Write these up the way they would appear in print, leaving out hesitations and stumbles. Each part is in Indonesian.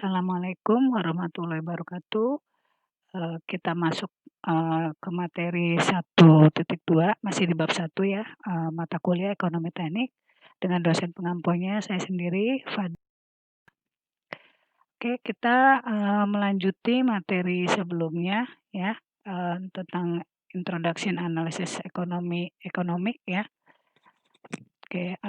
Assalamualaikum warahmatullahi wabarakatuh. Kita masuk, ke materi 1.2, masih di bab 1 ya, mata kuliah ekonomi teknik, dengan dosen pengampunya saya sendiri, Oke, kita, melanjuti materi sebelumnya ya, tentang Introduction Analysis Economic ya. Oke,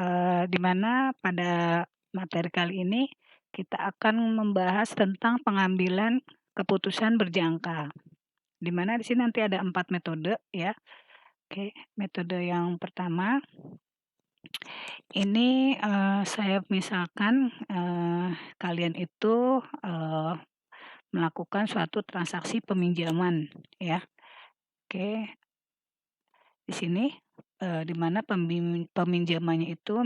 di mana pada materi kali ini kita akan membahas tentang pengambilan keputusan berjangka. Di mana di sini nanti ada 4 metode ya. Oke, metode yang pertama ini, saya misalkan, kalian itu, melakukan suatu transaksi peminjaman ya. Oke, di sini, di mana peminjamannya itu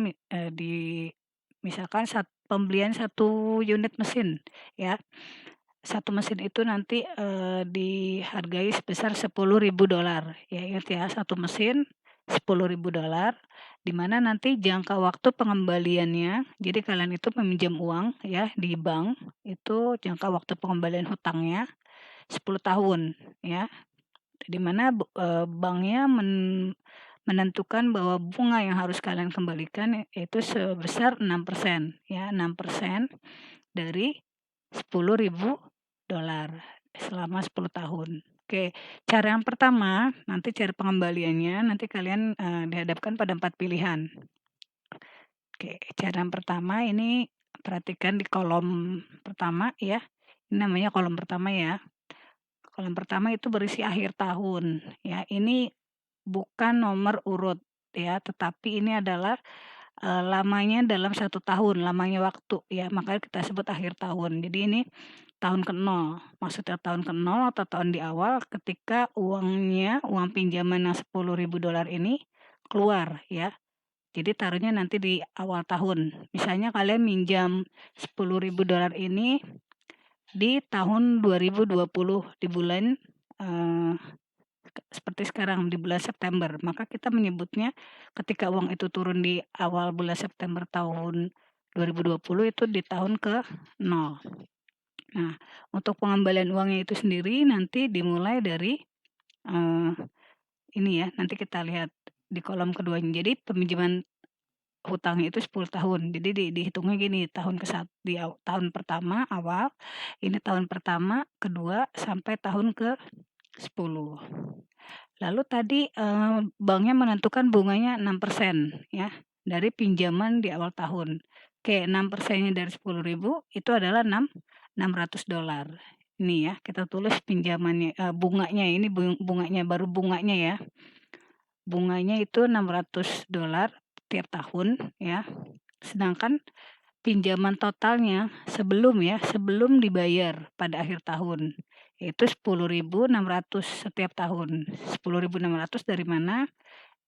misalkan pembelian 1 unit mesin ya. 1 mesin itu nanti, dihargai sebesar $10.000 ya, ingat ya, 1 mesin $10.000, di mana nanti jangka waktu pengembaliannya, jadi kalian itu meminjam uang ya di bank, itu jangka waktu pengembalian hutangnya 10 tahun ya. Di mana banknya menentukan bahwa bunga yang harus kalian kembalikan itu sebesar 6% ya, 6% dari $10.000 selama 10 tahun. Oke, cara yang pertama, nanti cara pengembaliannya nanti kalian, dihadapkan pada 4 pilihan. Oke, cara yang pertama ini perhatikan di kolom pertama ya, ini namanya kolom pertama ya. Kolom pertama itu berisi akhir tahun ya, ini bukan nomor urut ya, tetapi ini adalah, lamanya dalam 1 tahun, lamanya waktu ya, makanya kita sebut akhir tahun. Jadi ini tahun ke-0, maksudnya tahun ke-0 atau tahun di awal ketika uang pinjaman yang $10.000 ini keluar ya. Jadi taruhnya nanti di awal tahun. Misalnya kalian minjam $10.000 ini di tahun 2020 di bulan, seperti sekarang di bulan September, maka kita menyebutnya ketika uang itu turun di awal bulan September tahun 2020 itu di tahun ke-0. Nah, untuk pengembalian uangnya itu sendiri nanti dimulai dari, ini ya, nanti kita lihat di kolom keduanya. Jadi peminjaman hutangnya itu 10 tahun. Jadi dihitungnya gini, tahun pertama awal, ini tahun pertama, kedua, sampai tahun ke-10. Lalu tadi, banknya menentukan bunganya 6% ya, dari pinjaman di awal tahun. Oke, 6%-nya dari 10.000 itu adalah $600. Ini ya, kita tulis pinjamannya, bunganya ini bunganya, baru bunganya ya. Bunganya itu $600 tiap tahun ya. Sedangkan pinjaman totalnya sebelum dibayar pada akhir tahun, itu 10.600 setiap tahun. 10.600 dari mana?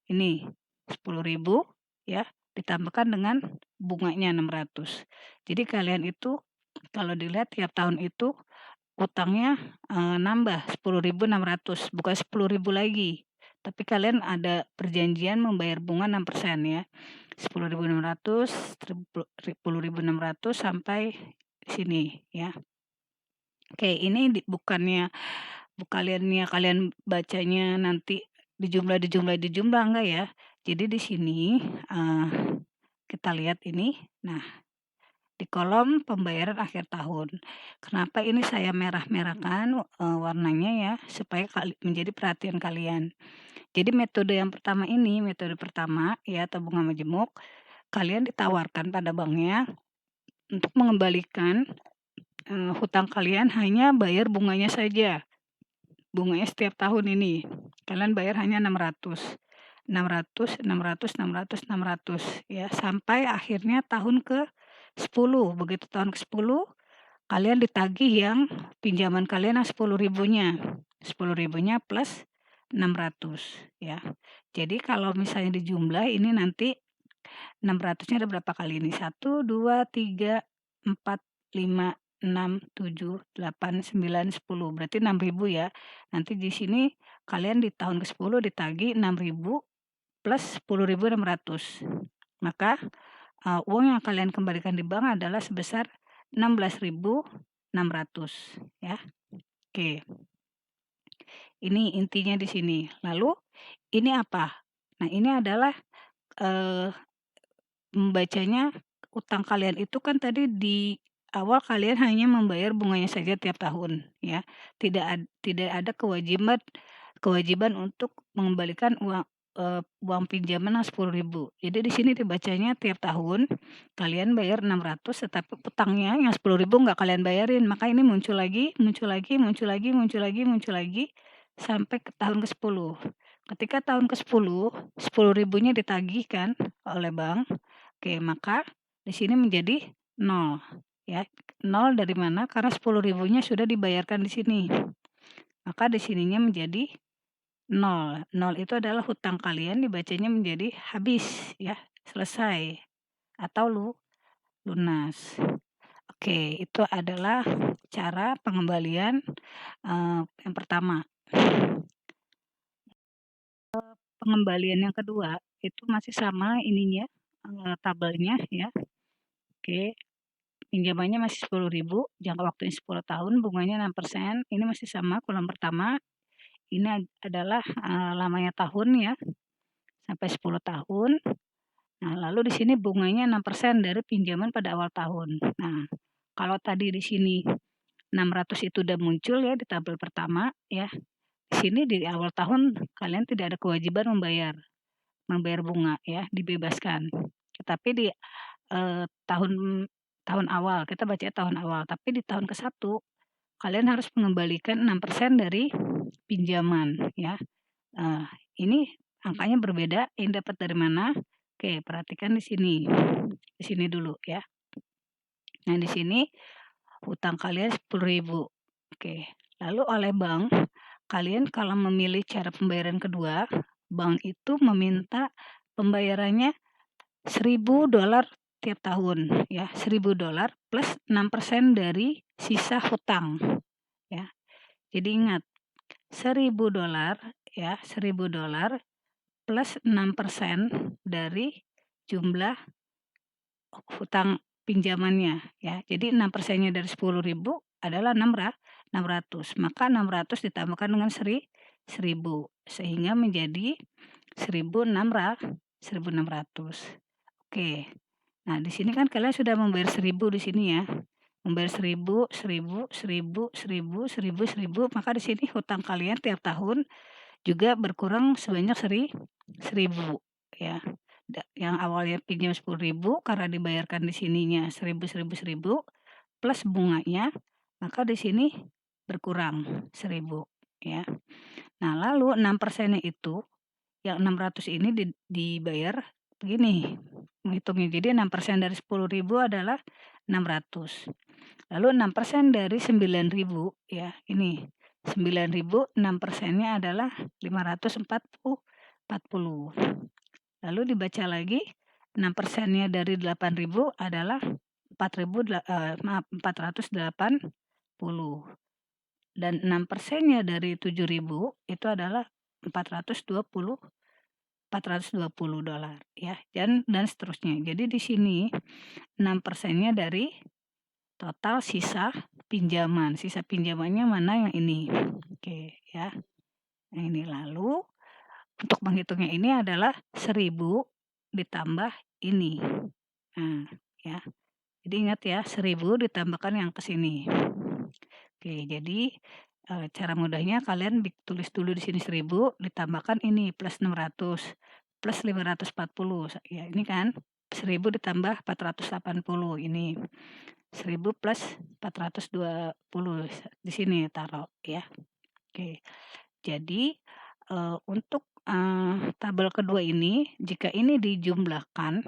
Ini 10.000 ya, ditambahkan dengan bunganya 600. Jadi kalian itu kalau dilihat tiap tahun itu utangnya, nambah 10.600, bukan 10.000 lagi. Tapi kalian ada perjanjian membayar bunga 6% ya. 10.600, 10.600 sampai sini ya. Oke, ini bukannya kalian bacanya nanti dijumlah enggak ya. Jadi di sini, kita lihat ini. Nah, di kolom pembayaran akhir tahun. Kenapa ini saya merah-merahkan, warnanya ya, supaya menjadi perhatian kalian. Jadi metode pertama ya, atau bunga majemuk, kalian ditawarkan pada banknya untuk mengembalikan, hutang kalian hanya bayar bunganya saja. Bunganya setiap tahun ini, kalian bayar hanya 600 ya, sampai akhirnya tahun ke-10. Begitu tahun ke-10, kalian ditagih yang pinjaman kalian yang 10.000-nya. 10.000-nya plus 600 ya. Jadi kalau misalnya dijumlah ini nanti 600-nya ada berapa kali ini? 1, 2, 3, 4, 5, 6, 7, 8, 9, 10. Berarti 6.000 ya. Nanti di sini kalian di tahun ke-10 ditagih 6.000 plus 10.600. Maka, uang yang kalian kembalikan di bank adalah sebesar 16.000 600 ya. Oke. Ini intinya di sini. Lalu ini apa? Nah, ini adalah eee, membacanya utang kalian itu kan tadi di awal kalian hanya membayar bunganya saja tiap tahun ya. Tidak ada kewajiban kewajiban untuk mengembalikan uang pinjaman yang 10.000. Jadi di sini dibacanya tiap tahun kalian bayar 600 tetapi utangnya yang 10.000 nggak kalian bayarin. Maka ini muncul lagi, muncul lagi, muncul lagi, muncul lagi, muncul lagi sampai ke tahun ke-10. Ketika tahun ke-10, 10.000-nya ditagihkan oleh bank. Oke, maka di sini menjadi 0 ya. 0 dari mana? Karena 10.000-nya sudah dibayarkan di sini. Maka di sininya menjadi 0. 0 itu adalah hutang kalian dibacanya menjadi habis ya, selesai atau lunas. Oke, itu adalah cara pengembalian yang pertama. Pengembalian yang kedua itu masih sama ininya, tabelnya ya. Oke, pinjamannya masih 10.000, jangka waktunya 10 tahun, bunganya 6%, ini masih sama kolom pertama. Ini adalah, lamanya tahun ya, sampai 10 tahun. Nah, lalu di sini bunganya 6% dari pinjaman pada awal tahun. Nah, kalau tadi di sini 600 itu udah muncul ya di tabel pertama ya, di sini di awal tahun kalian tidak ada kewajiban membayar bunga ya, dibebaskan. Tetapi di tahun tahun awal, kita baca tahun awal, tapi di tahun ke-1 kalian harus mengembalikan 6% dari pinjaman ya. Ini angkanya berbeda, ini dapat dari mana? Oke, perhatikan di sini. Di sini dulu ya. Nah, di sini hutang kalian 10.000. Oke. Lalu oleh bank, kalian kalau memilih cara pembayaran kedua, bank itu meminta pembayarannya $1.000 tiap tahun ya, $1.000 plus 6% dari sisa hutang ya. Jadi ingat, $1.000 ya, $1.000 plus 6% dari jumlah hutang pinjamannya ya. Jadi 6%-nya dari 10.000 adalah 600. Maka 600 ditambahkan dengan 1.000 sehingga menjadi 1.600. Oke. Nah, di sini kan kalian sudah membayar 1.000 di sini ya. Membayar 1.000, 1.000, 1.000, 1.000, 1.000, 1.000, maka di sini hutang kalian tiap tahun juga berkurang sebanyak 1.000 ya. Yang awalnya pinjam 10.000 karena dibayarkan di sininya 1.000, 1.000, 1.000 plus bunganya, maka di sini berkurang 1.000 ya. Nah, lalu 6%-nya itu yang 600 ini dibayar begini menghitungnya. Jadi 6% dari 10.000 adalah 600. Lalu 6% dari 9.000 ya, ini 9.000 6%-nya adalah 540. Lalu dibaca lagi 6%-nya dari 8.000 adalah 480. Dan 6%-nya dari 7.000 itu adalah $420 ya, dan seterusnya. Jadi di sini 6%-nya dari total sisa pinjaman. Sisa pinjamannya mana yang ini? Oke ya. Nah, ini lalu untuk menghitungnya ini adalah 1.000 ditambah ini. Nah, ya. Jadi ingat ya, 1.000 ditambahkan yang ke sini. Oke, jadi cara mudahnya kalian tulis dulu di sini 1.000 ditambahkan ini plus 600 plus 540. Ya, ini kan 1.000 ditambah 480 ini. 1.000 plus 420 di sini taruh ya. Oke. Jadi untuk tabel kedua ini jika ini dijumlahkan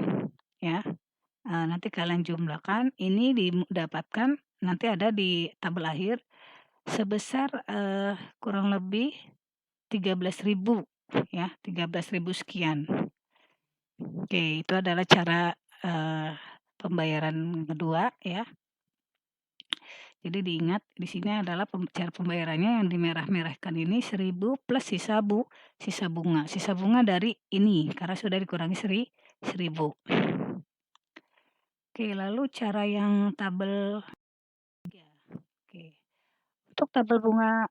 ya, nanti kalian jumlahkan ini didapatkan nanti ada di tabel akhir sebesar kurang lebih 13.000 ya, 13.000 sekian. Oke, itu adalah cara pembayaran kedua ya. Jadi diingat di sini adalah cara pembayarannya yang dimerah-merahkan ini 1.000 plus sisa bunga. Sisa bunga dari ini karena sudah dikurangi 1.000. Oke, lalu cara yang tabel 3. Oke. Untuk tabel bunga,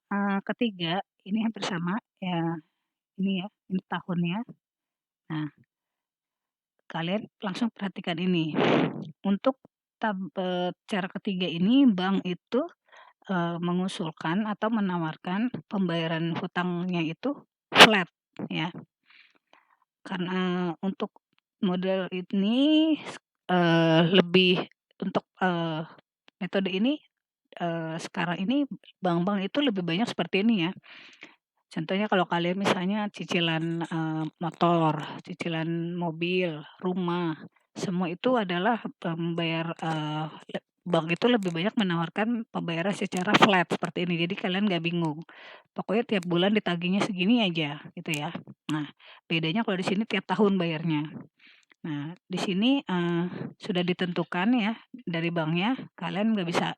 ketiga ini hampir sama ya, ini ya, ini tahunnya. Nah, kalian langsung perhatikan ini. Untuk cara ketiga ini bank itu, mengusulkan atau menawarkan pembayaran hutangnya itu flat ya. Karena untuk model ini, lebih untuk, metode ini, sekarang ini bank-bank itu lebih banyak seperti ini ya. Contohnya kalau kalian misalnya cicilan, motor, cicilan mobil, rumah, semua itu adalah pembayar, bank itu lebih banyak menawarkan pembayaran secara flat seperti ini. Jadi kalian nggak bingung. Pokoknya tiap bulan ditagihnya segini aja gitu ya. Nah, bedanya kalau di sini tiap tahun bayarnya. Nah, di sini, sudah ditentukan ya dari banknya, kalian nggak bisa,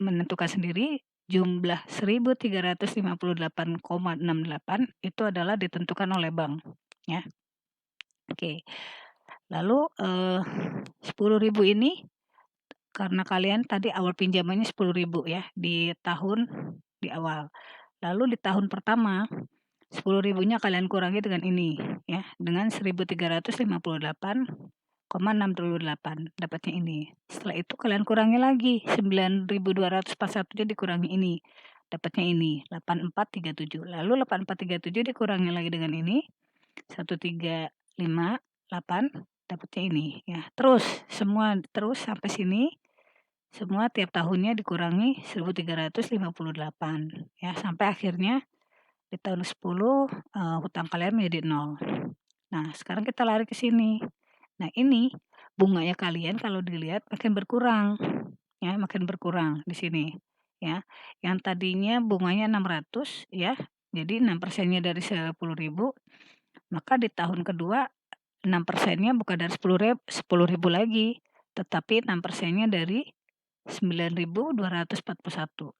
menentukan sendiri jumlah 1.358,68 itu adalah ditentukan oleh bank, ya. Oke, lalu, 10.000 ini karena kalian tadi awal pinjamannya 10.000 ya di awal. Lalu di tahun pertama 10.000-nya kalian kurangi dengan ini ya, dengan 1.358,68 dapatnya ini. Setelah itu kalian kurangi lagi 9.241-nya dikurangi ini, dapatnya ini 8.437. Lalu 8.437 dikurangi lagi dengan ini 1.358 dapatnya ini ya. Terus sampai sini semua tiap tahunnya dikurangi 1.358 ya, sampai akhirnya di tahun 10, hutang kalian menjadi 0. Nah, sekarang kita lari ke sini. Nah, ini bunganya kalian kalau dilihat makin berkurang, ya, makin berkurang di sini, ya. Yang tadinya bunganya 600 ya, jadi 6%-nya dari 10.000, maka di tahun kedua 6%-nya bukan dari 10.000 lagi, tetapi 6%-nya dari 9.241.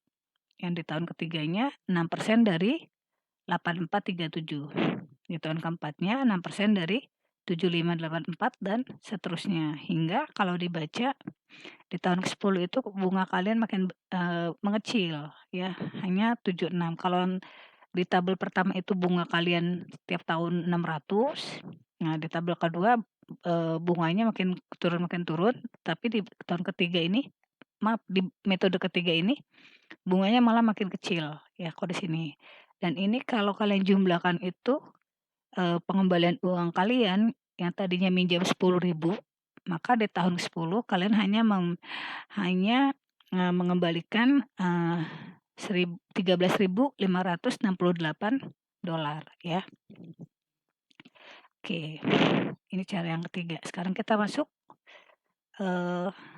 Yang di tahun ketiganya 6% dari 8.437. Di tahun keempatnya 6% dari 7.584 dan seterusnya. Hingga kalau dibaca di tahun ke-10 itu bunga kalian makin, mengecil ya, hanya 76. Kalau di tabel pertama itu bunga kalian tiap tahun 600, nah di tabel kedua, bunganya makin turun, tapi di tahun ketiga ini di metode ketiga ini bunganya malah makin kecil ya kalau di sini. Dan ini kalau kalian jumlahkan itu, pengembalian uang kalian yang tadinya minjam 10.000, maka di tahun ke-10 kalian hanya mengembalikan, $13.568 ya. Oke, ini cara yang ketiga. Sekarang kita masuk,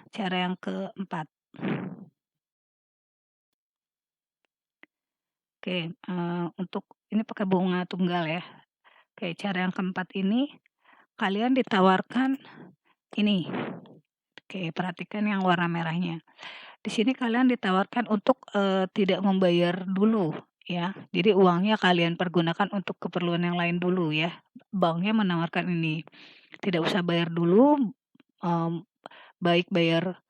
cara yang keempat. Oke, untuk ini pakai bunga tunggal ya. Oke, cara yang keempat ini kalian ditawarkan ini. Oke, perhatikan yang warna merahnya. Di sini kalian ditawarkan untuk, tidak membayar dulu ya. Jadi uangnya kalian pergunakan untuk keperluan yang lain dulu ya. Banknya menawarkan ini, tidak usah bayar dulu, baik bayar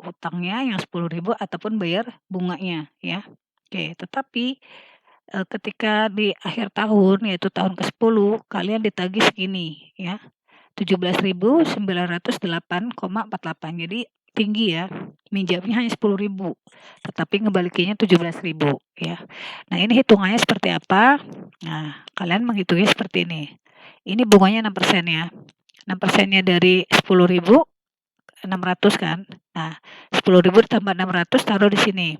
hutangnya yang 10.000 ataupun bayar bunganya ya. Oke, tetapi, ketika di akhir tahun yaitu tahun ke-10 kalian ditagih segini ya, 17.908,48. Jadi tinggi ya, minjamnya hanya 10.000 tetapi ngembalikinnya 17.000 ya. Nah, ini hitungannya seperti apa? Nah, kalian menghitungnya seperti ini. Ini bunganya 6% ya. 6%-nya dari 10.000, 600 kan. Nah, 10.000 ditambah 600 taruh di sini.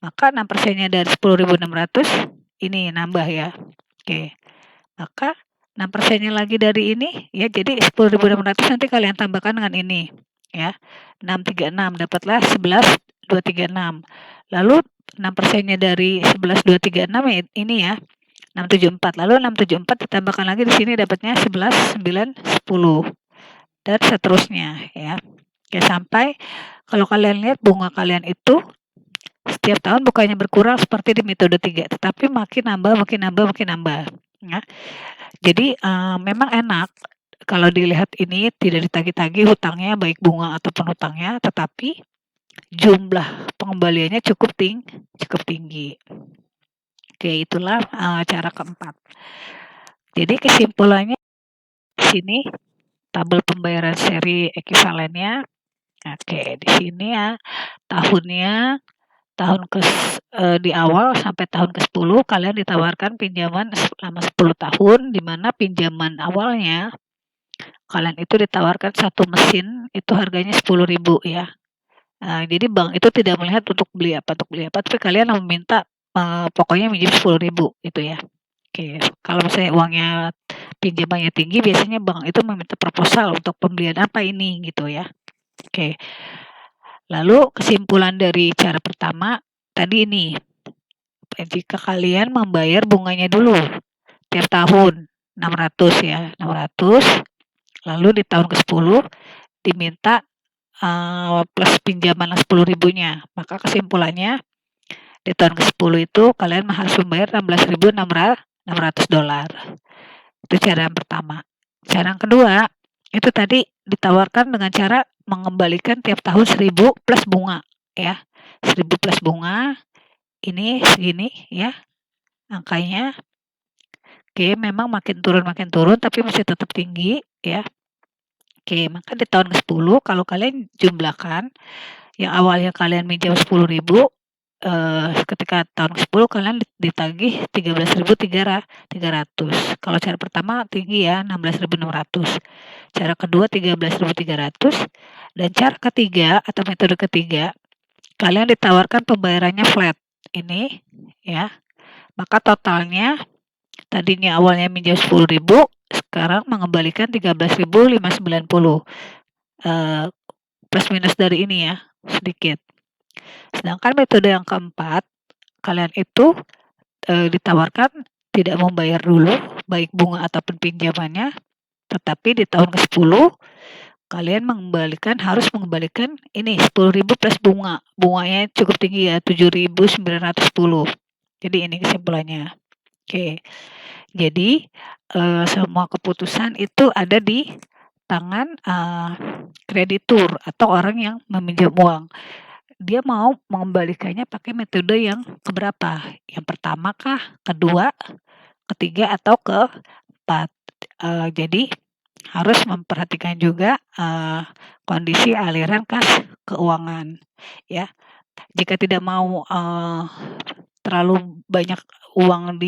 Maka 6%-nya dari 10.600 ini nambah ya. Oke. Maka 6%-nya lagi dari ini ya, jadi 10.600 nanti kalian tambahkan dengan ini ya. 636 dapatlah 11.236. Lalu 6%-nya dari 11.236 ya ini ya. 674. Lalu 674 ditambahkan lagi di sini dapatnya 11.910 dan seterusnya ya. Oke, sampai kalau kalian lihat bunga kalian itu setiap tahun bukannya berkurang seperti di metode 3, tetapi makin nambah ya. Jadi, memang enak kalau dilihat ini tidak ditagih-tagih hutangnya baik bunga ataupun hutangnya, tetapi jumlah pengembaliannya cukup tinggi. Oke, itulah cara keempat. Jadi kesimpulannya di sini tabel pembayaran seri ekuivalennya. Oke, di sini ya tahunnya di awal sampai tahun ke-10 kalian ditawarkan pinjaman selama 10 tahun, di mana pinjaman awalnya kalian itu ditawarkan satu mesin itu harganya 10.000 ya. Jadi bank itu tidak melihat untuk beli apa, tapi kalian meminta pokoknya minjem 10.000 itu ya. Oke, kalau misalnya uangnya pinjamannya tinggi, biasanya bank itu meminta proposal untuk pembelian apa ini gitu ya. Oke. Lalu kesimpulan dari cara pertama tadi ini, jika kalian membayar bunganya dulu tiap tahun 600 ya, 600, lalu di tahun ke-10 diminta plus pinjaman 10.000-nya. Maka kesimpulannya di tahun ke-10 itu kalian harus membayar $16.600. Itu cara yang pertama. Cara yang kedua, itu tadi ditawarkan dengan cara mengembalikan tiap tahun 1.000 plus bunga ya. 1.000 plus bunga, ini segini ya angkanya. Oke, memang makin turun tapi masih tetap tinggi ya. Oke, maka di tahun ke-10 kalau kalian jumlahkan yang awalnya kalian minjam 10.000, ketika tahun ke-10 kalian ditagih 13.300. Kalau cara pertama tinggi ya 16.600. Cara kedua 13.300 dan cara ketiga atau metode ketiga kalian ditawarkan pembayarannya flat. Ini ya. Maka totalnya tadinya awalnya minjam 10.000, sekarang mengembalikan 13.590. Plus minus dari ini ya, sedikit. Sedangkan metode yang keempat, kalian itu ditawarkan tidak membayar dulu baik bunga ataupun pinjamannya, tetapi di tahun ke-10 kalian harus mengembalikan ini 10.000 plus bunga. Bunganya cukup tinggi ya, 7.910. Jadi ini kesimpulannya. Oke. Jadi semua keputusan itu ada di tangan kreditur atau orang yang meminjam uang. Dia mau mengembalikannya pakai metode yang keberapa? Yang pertama kah, kedua, ketiga, atau keempat? Jadi harus memperhatikan juga kondisi aliran kas keuangan ya. Jika tidak mau terlalu banyak uang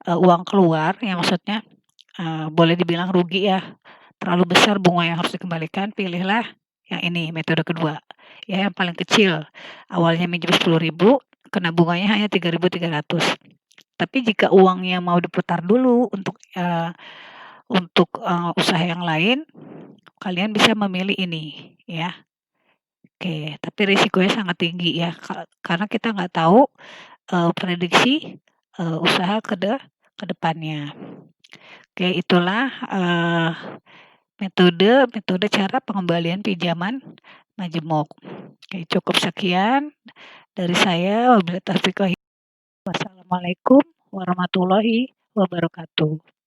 uang keluar ya, maksudnya boleh dibilang rugi ya, terlalu besar bunga yang harus dikembalikan, pilihlah yang ini metode kedua ya, yang paling kecil. Awalnya minjem 10.000, kena bunganya hanya 3.300. Tapi jika uangnya mau diputar dulu untuk usaha yang lain, kalian bisa memilih ini ya. Oke, tapi risikonya sangat tinggi ya, karena kita nggak tahu prediksi usaha ke depannya. Oke, itulah metode cara pengembalian pinjaman majemuk. Oke, cukup sekian dari saya. Wassalamualaikum warahmatullahi wabarakatuh.